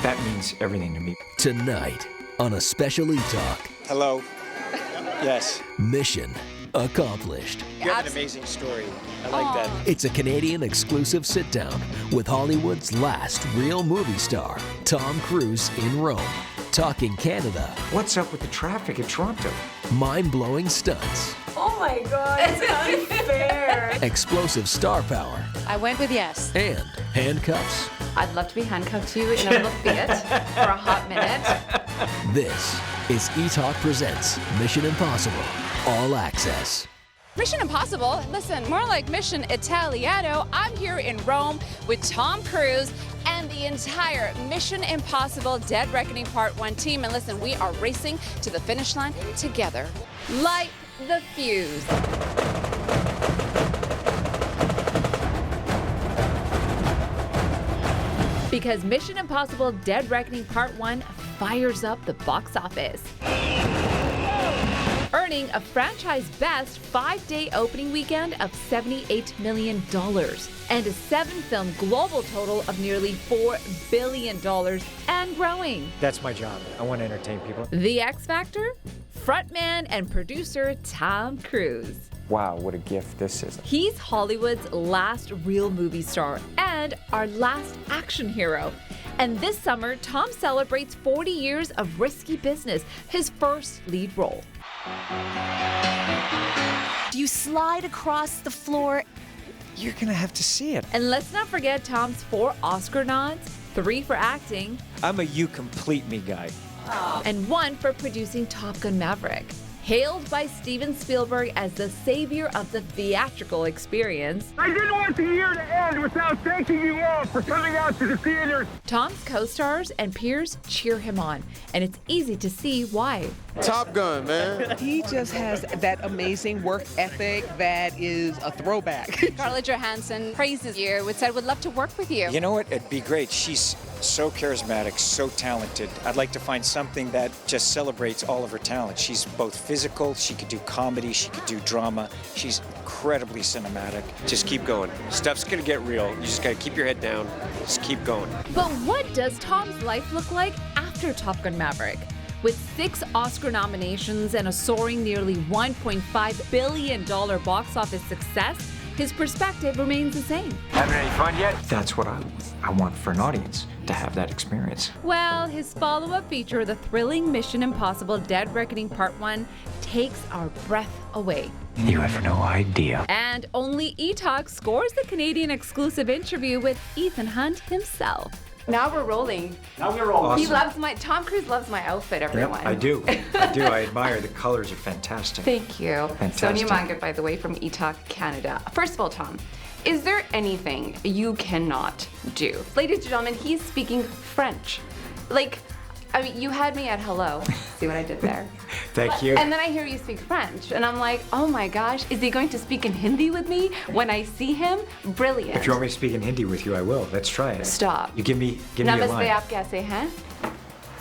That means everything to me. Tonight on a special Etalk. Hello. Yes. Mission accomplished. You have an amazing story. I like that. It's a Canadian exclusive sit-down with Hollywood's last real movie star, Tom Cruise in Rome, talking Canada. What's up with the traffic in Toronto? Mind-blowing stunts. Oh my God, it's unfair. Explosive star power. I went with yes. And handcuffs. I'd love to be handcuffed to you in a little bit for a hot minute. This is Etalk Presents Mission Impossible All Access. Mission Impossible? Listen, more like Mission Italiano. I'm here in Rome with Tom Cruise and the entire Mission Impossible Dead Reckoning Part 1 team. And listen, we are racing to the finish line together. Light the fuse. Because Mission Impossible Dead Reckoning Part 1 fires up the box office, earning a franchise best 5-day opening weekend of $78 million and a 7-film global total of nearly $4 billion and growing. That's my job. I want to entertain people. The X Factor? Frontman and producer Tom Cruise. Wow, what a gift this is. He's Hollywood's last real movie star and our last action hero. And this summer, Tom celebrates 40 years of risky business, his first lead role. Do you slide across the floor? You're gonna have to see it. And let's not forget Tom's 4 Oscar nods, 3 for acting, I'm a you complete me guy. and 1 for producing Top Gun Maverick. Hailed by Steven Spielberg as the savior of the theatrical experience, I didn't want the year to end without thanking you all for coming out to the theaters. Tom's co-stars and peers cheer him on, and it's easy to see why. Top Gun, man. He just has that amazing work ethic that is a throwback. Scarlett Johansson praises you, would love to work with you. You know what? It'd be great. She's so charismatic, so talented. I'd like to find something that just celebrates all of her talent. She's both physical, she could do comedy, she could do drama. She's incredibly cinematic. Just keep going. Stuff's gonna get real. You just gotta keep your head down. Just keep going. But what does Tom's life look like after Top Gun Maverick? With 6 Oscar nominations and a soaring nearly $1.5 billion box office success, his perspective remains the same. Having any fun yet? That's what I want for an audience, to have that experience. Well, his follow-up feature, the thrilling Mission Impossible Dead Reckoning Part 1, takes our breath away. You have no idea. And only Etalk scores the Canadian exclusive interview with Ethan Hunt himself. Now we're rolling. Awesome. Tom Cruise loves my outfit, everyone. Yep, I do. I admire. The colors are fantastic. Thank you. Fantastic. Sonia Mangat, by the way, from Etalk Canada. First of all, Tom, is there anything you cannot do? Ladies and gentlemen, he's speaking French. You had me at hello. See what I did there? Thank you. And then I hear you speak French, and I'm like, oh my gosh, is he going to speak in Hindi with me when I see him? Brilliant. If you want me to speak in Hindi with you, I will. Let's try it. Stop. You give me a line. Namaste, aap kaise hain?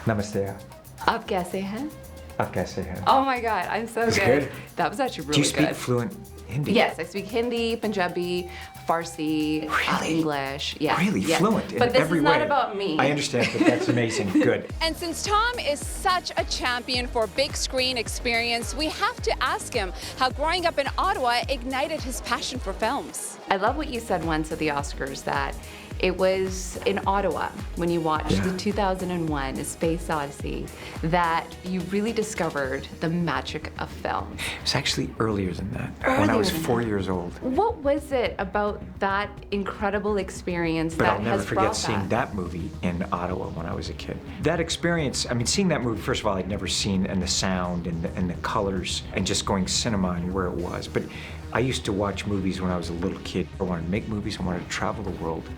Namaste. Aap kaise hain? Aap kaise hai? Oh my God, I'm so That's good. good. That was actually really Do you speak good. fluent Hindi? Yes, I speak Hindi, Punjabi, Farsi, Really? English. Yes, Really? yes. Fluent in But this every is way. not about me. I understand, but that's amazing. Good. And since Tom is such a champion for big screen experience, we have to ask him how growing up in Ottawa ignited his passion for films. I love what you said once at the Oscars, that it was in Ottawa when you watched the 2001 A Space Odyssey that you really discovered the magic of film. It was actually earlier than that. When I was 4 years old. What was it about that incredible experience But that I'll never has forget brought seeing that movie in Ottawa when I was a kid. That experience, seeing that movie, first of all, I'd never seen, and the sound and the colors, and just going cinema and where it was. But I used to watch movies when I was a little kid. I wanted to make movies, I wanted to travel the world.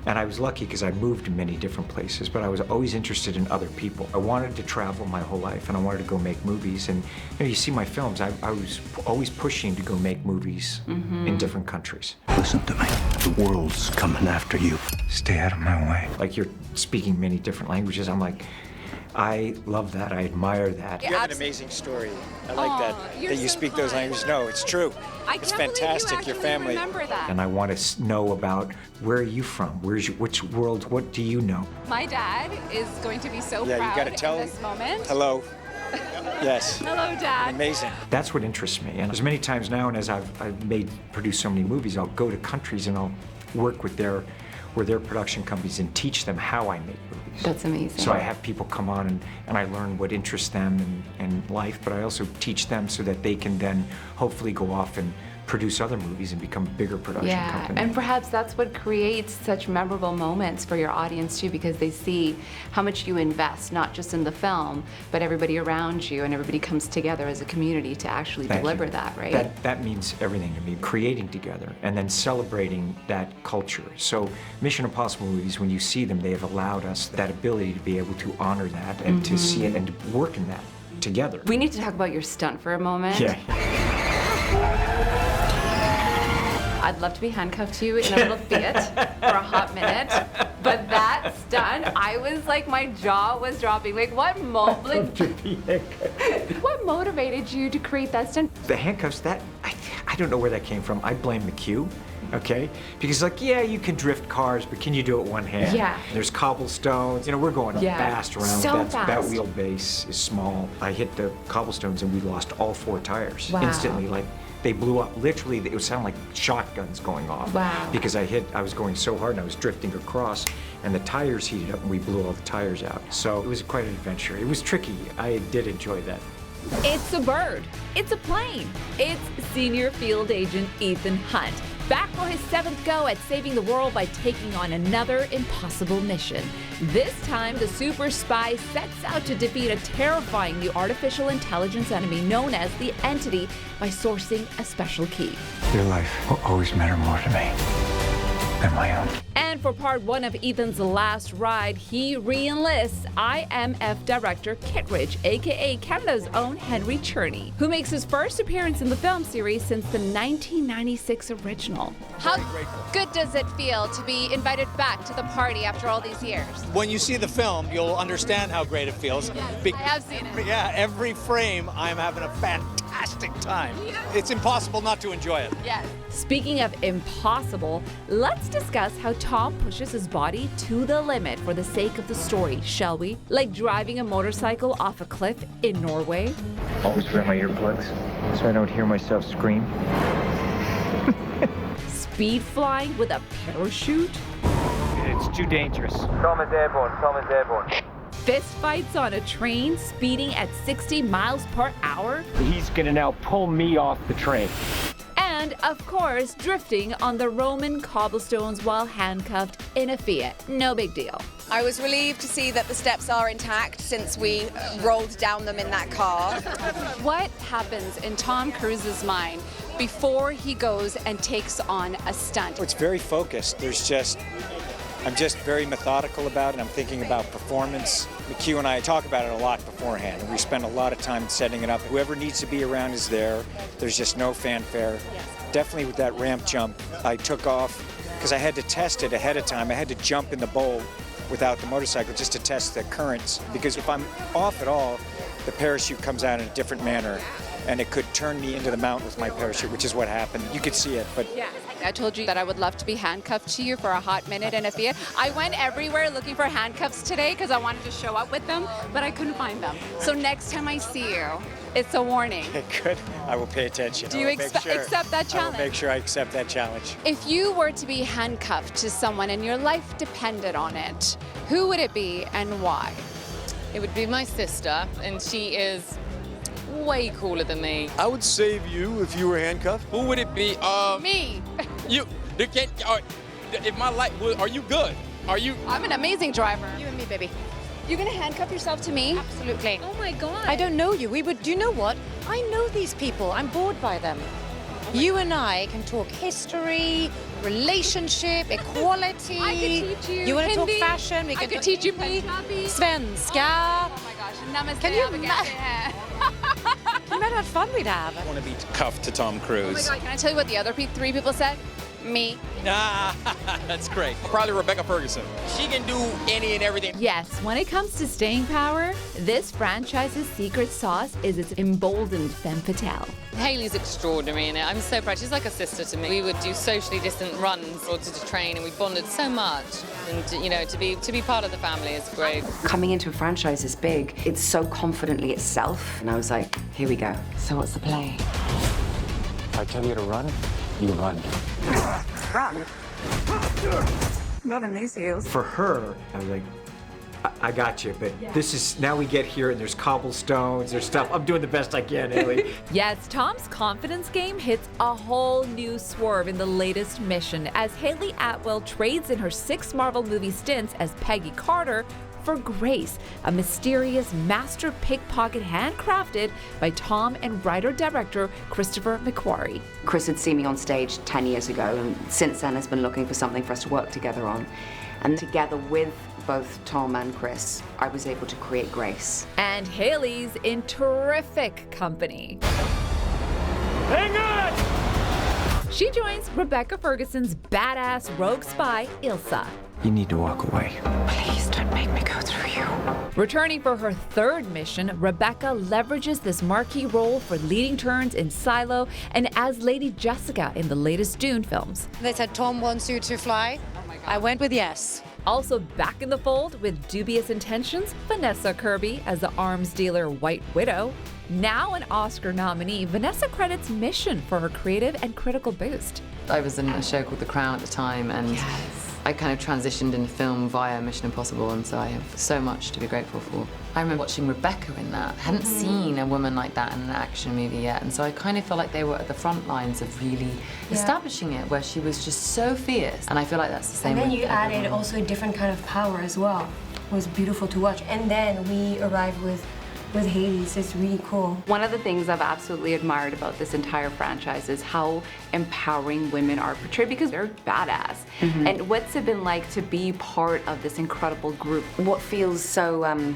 And I was lucky because I moved to many different places, but I was always interested in other people. I wanted to travel my whole life, and I wanted to go make movies. And you see my films, I was always pushing to go make movies in different countries. Listen to me. The world's coming after you. Stay out of my way. Like, you're speaking many different languages. I'm like, I love that. I admire that. You have an amazing story. I like that you speak those languages. No, it's true. It's fantastic. Your family. Remember that. And I want to know about where are you from? Which world? What do you know? My dad is going to be so proud you got to tell in this moment. Hello. Yes. Hello, Dad. Amazing. That's what interests me. And as many times now, and as I've produced so many movies, I'll go to countries and I'll work with their production companies and teach them how I make movies. That's amazing. So I have people come on and I learn what interests them in life, but I also teach them so that they can then hopefully go off and produce other movies and become a bigger production company. And perhaps that's what creates such memorable moments for your audience too, because they see how much you invest, not just in the film, but everybody around you, and everybody comes together as a community to actually deliver that, right? That means everything to me, creating together and then celebrating that culture. So Mission Impossible movies, when you see them, they have allowed us that ability to be able to honor that and to see it and to work in that together. We need to talk about your stunt for a moment. Yeah. I'd love to be handcuffed to you in a little Fiat for a hot minute, but that stunt, I was like, my jaw was dropping. Like, what motivated you to create that stunt? The handcuffs, I don't know where that came from. I blame McHugh, okay? Because like, yeah, you can drift cars, but can you do it one hand? Yeah. There's cobblestones. You know, we're going up fast around. So fast. That wheelbase is small. I hit the cobblestones and we lost all 4 tires instantly. Like, they blew up. Literally, it would sound like shotguns going off. Wow. Because I was going so hard and I was drifting across and the tires heated up and we blew all the tires out. So it was quite an adventure. It was tricky. I did enjoy that. It's a bird. It's a plane. It's senior field agent Ethan Hunt, back for his 7th go at saving the world by taking on another impossible mission. This time, the super spy sets out to defeat a terrifying new artificial intelligence enemy known as the Entity by sourcing a special key. Your life will always matter more to me than my own. And for part 1 of Ethan's last ride, he re-enlists IMF director Kittredge, aka Canada's own Henry Cherney, who makes his first appearance in the film series since the 1996 original. How good does it feel to be invited back to the party after all these years? When you see the film, you'll understand how great it feels. I have seen it. Yeah, every frame, I'm having a fantastic time. It's impossible not to enjoy it. Yes. Speaking of impossible, let's discuss how Tom pushes his body to the limit for the sake of the story, shall we? Like driving a motorcycle off a cliff in Norway. Always wear my earplugs so I don't hear myself scream. Speed flying with a parachute. It's too dangerous. Tom is airborne. Tom is airborne. Fist fights on a train speeding at 60 miles per hour. He's gonna now pull me off the train. And, of course, drifting on the Roman cobblestones while handcuffed in a Fiat. No big deal. I was relieved to see that the steps are intact since we rolled down them in that car. What happens in Tom Cruise's mind before he goes and takes on a stunt? It's very focused. I'm just very methodical about it. I'm thinking about performance. McHugh and I talk about it a lot beforehand, and we spend a lot of time setting it up. Whoever needs to be around is there. There's just no fanfare. Yes. Definitely with that ramp jump, I took off because I had to test it ahead of time. I had to jump in the bowl without the motorcycle just to test the currents, because if I'm off at all, the parachute comes out in a different manner, and it could turn me into the mountain with my parachute, which is what happened. You could see it, but... Yeah. I told you that I would love to be handcuffed to you for a hot minute in a Fiat. I went everywhere looking for handcuffs today because I wanted to show up with them, but I couldn't find them. So next time I see you, it's a warning. Good. I will pay attention. Do you accept that challenge? I will make sure I accept that challenge. If you were to be handcuffed to someone and your life depended on it, who would it be and why? It would be my sister, and she is way cooler than me. I would save you if you were handcuffed. Who would it be? Me. You. If my life, are you good? Are you? I'm an amazing driver. You and me, baby. You're gonna handcuff yourself to me? Absolutely. Oh my God. I don't know you. Do you know what? I know these people. I'm bored by them. You and I can talk history, relationship, equality. I could teach you. You want to talk Hindi. fashion? I could teach you Punjabi. Svenska. Oh my gosh. Namaste. Can you imagine? Can you imagine how much fun we'd have? I want to be cuffed to Tom Oh Cruise. my God, can I tell you what the other 3 people said? Me. Ah, that's great. Probably Rebecca Ferguson. She can do any and everything. Yes, when it comes to staying power, this franchise's secret sauce is its emboldened femme fatale. Hayley's extraordinary in it. I'm so proud. She's like a sister to me. We would do socially distant runs or to train, and we bonded so much. And you know, to be part of the family is great. Coming into a franchise is big. It's so confidently itself, and I was like, here we go. So what's the play? If I tell you to run, you run. Run. Not in these heels. For her, I was like, I got you, but this is, now we get here and there's cobblestones, there's stuff. I'm doing the best I can, Hayley. Yes, Tom's confidence game hits a whole new swerve in the latest mission as Hayley Atwell trades in her 6 Marvel movie stints as Peggy Carter for Grace, a mysterious master pickpocket handcrafted by Tom and writer-director Christopher McQuarrie. Chris had seen me on stage 10 years ago, and since then has been looking for something for us to work together on. And together with both Tom and Chris, I was able to create Grace. And Hayley's in terrific company. Hang on! She joins Rebecca Ferguson's badass rogue spy, Ilsa. You need to walk away. Please don't make me go through you. Returning for her 3rd mission, Rebecca leverages this marquee role for leading turns in Silo and as Lady Jessica in the latest Dune films. They said Tom wants you to fly. I went with yes. Also back in the fold with dubious intentions, Vanessa Kirby as the arms dealer White Widow. Now an Oscar nominee, Vanessa credits Mission for her creative and critical boost. I was in a show called The Crown at the time, and I kind of transitioned into film via Mission Impossible, and so I have so much to be grateful for. I remember watching Rebecca in that. I hadn't seen a woman like that in an action movie yet, and so I kind of felt like they were at the front lines of really establishing it, where she was just so fierce. And I feel like that's the same. And then with you added everyone. also a different kind of power as well. It was beautiful to watch. And then we arrived with Hayley, so it's really cool. One of the things I've absolutely admired about this entire franchise is how empowering women are portrayed, because they're badass. And what's it been like to be part of this incredible group? What feels so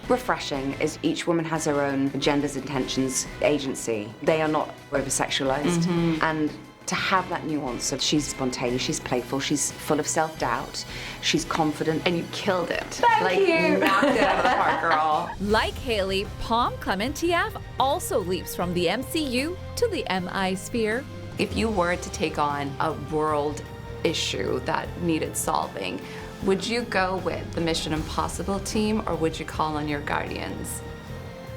refreshing is each woman has her own agendas, intentions, agency. They are not over-sexualized. And to have that nuance of she's spontaneous, she's playful, she's full of self-doubt, she's confident, and you killed it. Thank you. Knocked it out of the park, girl. Like Hayley, Pom Clementieff also leaps from the MCU to the MI sphere. If you were to take on a world issue that needed solving, would you go with the Mission Impossible team or would you call on your Guardians?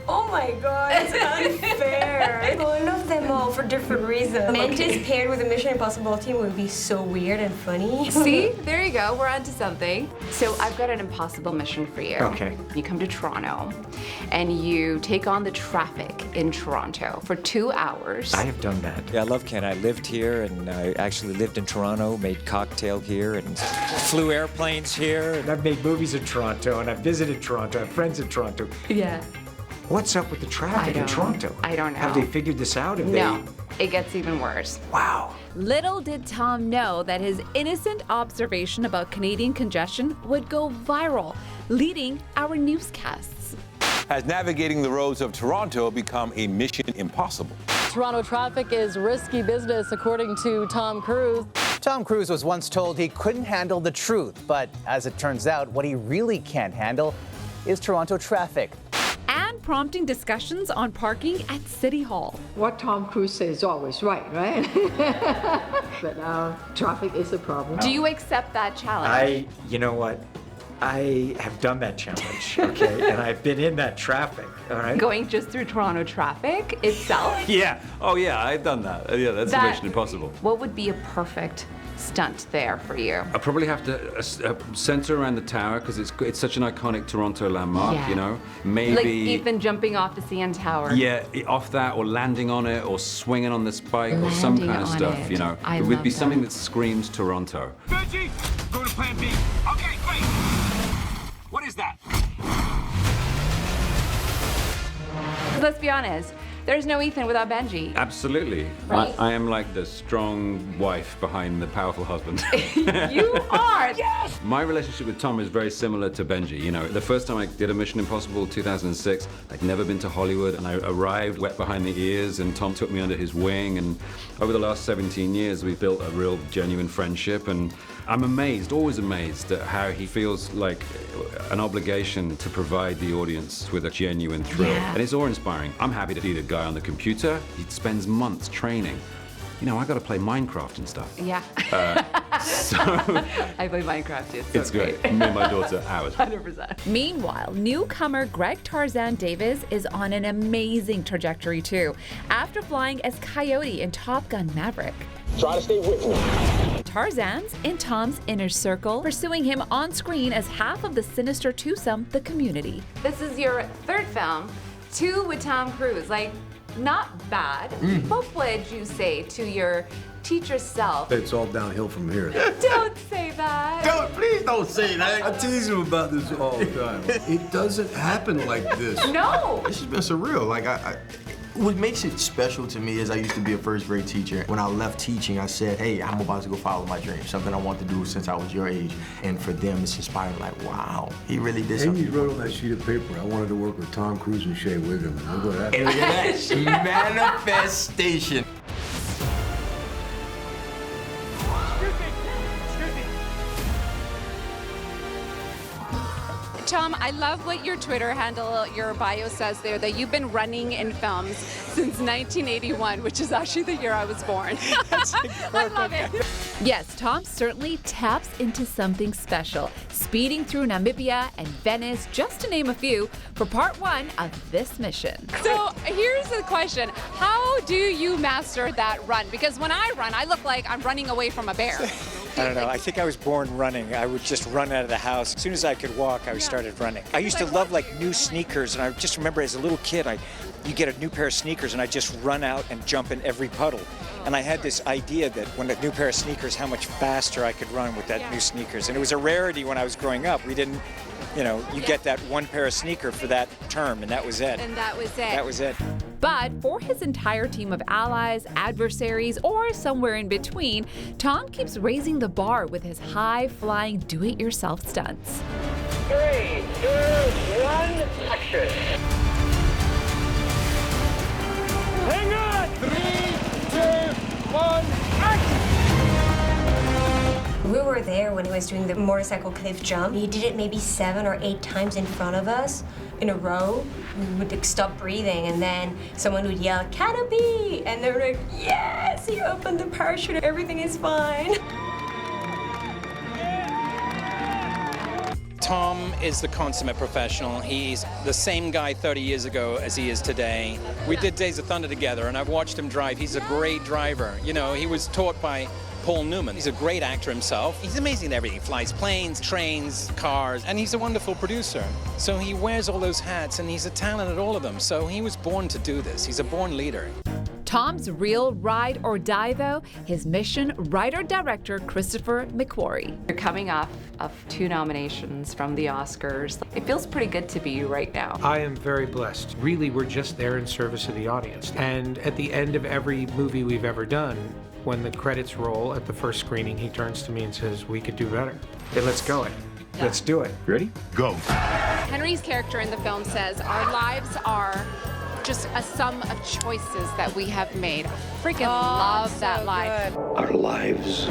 Oh my god, it's unfair. I love them all for different reasons. Mantis paired with a Mission Impossible team would be so weird and funny. See, there you go, we're onto something. So I've got an impossible mission for you. Okay. You come to Toronto and you take on the traffic in Toronto for 2 hours. I have done that. Yeah, I love Canada. I lived here, and I actually lived in Toronto, made cocktail here, and flew airplanes here. And I've made movies in Toronto, and I've visited Toronto, I have friends in Toronto. Yeah. What's up with the traffic in Toronto? I don't know. Have they figured this out? No, it gets even worse. Wow. Little did Tom know that his innocent observation about Canadian congestion would go viral, leading our newscasts. Has navigating the roads of Toronto become a mission impossible? Toronto traffic is risky business, according to Tom Cruise. Tom Cruise was once told he couldn't handle the truth, but as it turns out, what he really can't handle is Toronto traffic. And prompting discussions on parking at City Hall. What Tom Cruise says is always right? But traffic is a problem. Do you accept that challenge? You know what? I have done that challenge, okay? And I've been in that traffic, all right? Going just through Toronto traffic itself? Yeah. Oh, yeah, I've done that. Yeah, that's a mission impossible. What would be a perfect stunt there for you? I probably have to center around the tower because it's such an iconic Toronto landmark, you know? Maybe... Like Ethan jumping off the CN Tower. Yeah, off that, or landing on it, or swinging on this bike, or some kind of stuff, you know? It would be something that screams Toronto. Benji, go to plan B. Okay, great. What is that? Let's be honest, There's no Ethan without Benji. Absolutely. Right? I am like the strong wife behind the powerful husband. You are! Yes! My relationship with Tom is very similar to Benji. You know, the first time I did a Mission Impossible 2006, I'd never been to Hollywood, and I arrived wet behind the ears, and Tom took me under his wing, and over the last 17 years, we've built a real genuine friendship, and I'm amazed, always amazed at how he feels like an obligation to provide the audience with a genuine thrill. Yeah. And it's awe-inspiring. I'm happy to be the guy on the computer. He spends months training. You know, I got to play Minecraft and stuff. Yeah. So I play Minecraft too. it's great. Me and my daughter, ours. 100%. Meanwhile, newcomer Greg Tarzan Davis is on an amazing trajectory too, after flying as Coyote in Top Gun Maverick. Try to stay with me. Tarzan's in Tom's inner circle, pursuing him on screen as half of the sinister twosome, The Community. This is your third film, 2 with Tom Cruise. Like, not bad. What would you say to your teacher self? It's all downhill from here. Don't say that. Please don't say that. I tease him about this all the time. It doesn't happen like this. No. This has been surreal. Like, what makes it special to me is I used to be a first grade teacher. When I left teaching, I said, hey, I'm about to go follow my dream, something I want to do since I was your age. And for them, it's inspiring, like, wow, he really did something. Amy wrote on that sheet of paper, I wanted to work with Tom Cruise and Shea Wiggum. Look what happened. And look at that, manifestation. Tom, I love what your Twitter handle, your bio says there, that you've been running in films since 1981, which is actually the year I was born. I love it. Yes, Tom certainly taps into something special, speeding through Namibia and Venice, just to name a few, for part 1 of this mission. So here's the question. How do you master that run? Because when I run, I look like I'm running away from a bear. I don't know. I think I was born running. I would just run out of the house. As soon as I could walk, I started running. I used to love like new sneakers, and I just remember as a little kid, you get a new pair of sneakers, and I just run out and jump in every puddle. And I had this idea that when a new pair of sneakers, how much faster I could run with that new sneakers. And it was a rarity when I was growing up. We didn't, you know, you get that one pair of sneaker for that term, and that was it. And that was it. That was it. But for his entire team of allies, adversaries, or somewhere in between, Tom keeps raising the bar with his high-flying do-it-yourself stunts. 3, 2, 1, action. Hang on! 3, 2, 1, action! We were there when he was doing the motorcycle cliff jump. He did it maybe 7 or 8 times in front of us in a row. We would like, stop breathing, and then someone would yell, "Canopy!" And they were like, "Yes, he opened the parachute, everything is fine." Tom is the consummate professional. He's the same guy 30 years ago as he is today. We did Days of Thunder together, and I've watched him drive. He's a great driver. You know, he was taught by Paul Newman. He's a great actor himself. He's amazing at everything. He flies planes, trains, cars, and he's a wonderful producer. So he wears all those hats, and he's a talent at all of them. So he was born to do this. He's a born leader. Tom's real ride or die, though, his mission writer-director Christopher McQuarrie. You're coming off of 2 nominations from the Oscars. It feels pretty good to be you right now. I am very blessed. Really, we're just there in service of the audience. And at the end of every movie we've ever done, when the credits roll at the first screening, he turns to me and says, "We could do better." Hey, let's go it. Let's do it. Ready? Go. Henry's character in the film says, our lives are just a sum of choices that we have made. Freaking love that line. Our lives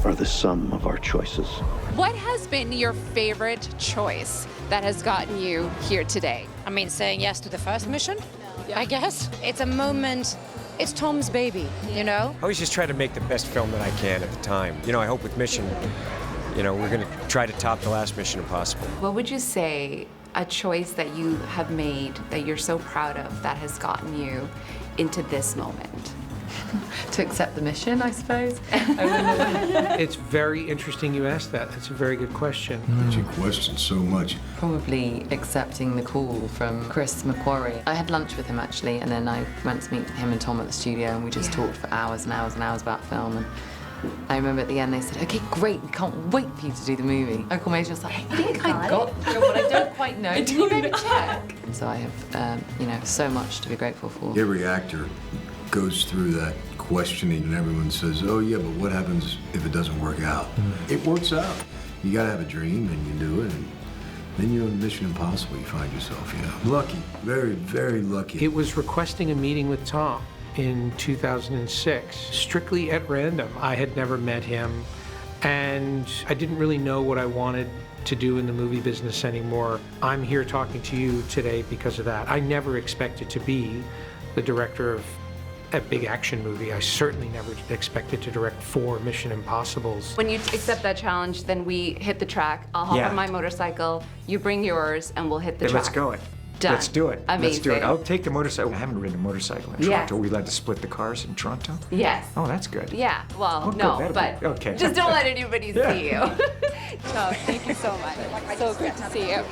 are the sum of our choices. What has been your favorite choice that has gotten you here today? I mean, saying yes to the first mission, I guess. It's a moment, it's Tom's baby, you know? I always just try to make the best film that I can at the time. You know, I hope with Mission, you know, we're going to try to top the last Mission Impossible. What would you say a choice that you have made that you're so proud of that has gotten you into this moment? To accept the mission, I suppose. It's very interesting you asked that. That's a very good question. You question so much. Probably accepting the call from Chris McQuarrie. I had lunch with him actually, and then I went to meet him and Tom at the studio, and we just talked for hours and hours and hours about film. And I remember at the end they said, okay, great, we can't wait for you to do the movie. Local Major was like, I think I got the job, but I don't quite know. Do you maybe check? And so I have, you know, so much to be grateful for. Every actor goes through that questioning, and everyone says, oh yeah, but what happens if it doesn't work out? It works out. You gotta have a dream, and you do it, and then you're on Mission Impossible, you find yourself, you know. Lucky, very, very lucky. It was requesting a meeting with Tom in 2006, strictly at random. I had never met him, and I didn't really know what I wanted to do in the movie business anymore. I'm here talking to you today because of that. I never expected to be the director of a big action movie. I certainly never expected to direct 4 Mission Impossibles. When you accept that challenge, then we hit the track. I'll hop on my motorcycle, you bring yours, and we'll hit the track. Let's go it. Done. Let's do it. Amazing. Let's do it. I'll take the motorcycle. I haven't ridden a motorcycle in Toronto. Are we allowed to split the cars in Toronto? Yes. Oh, that's good. Yeah, well, Oh, no, good. but Okay. just don't let anybody Yeah. see you. No, thank you so much. So good to see you.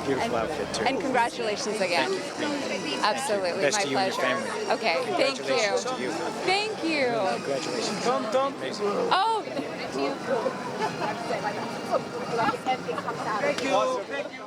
Beautiful outfit, too. And congratulations again. Absolutely, Best my to you and pleasure. your family. Okay, thank Congratulations you. to you. Thank you. Congratulations. Amazing. Oh. Thank you.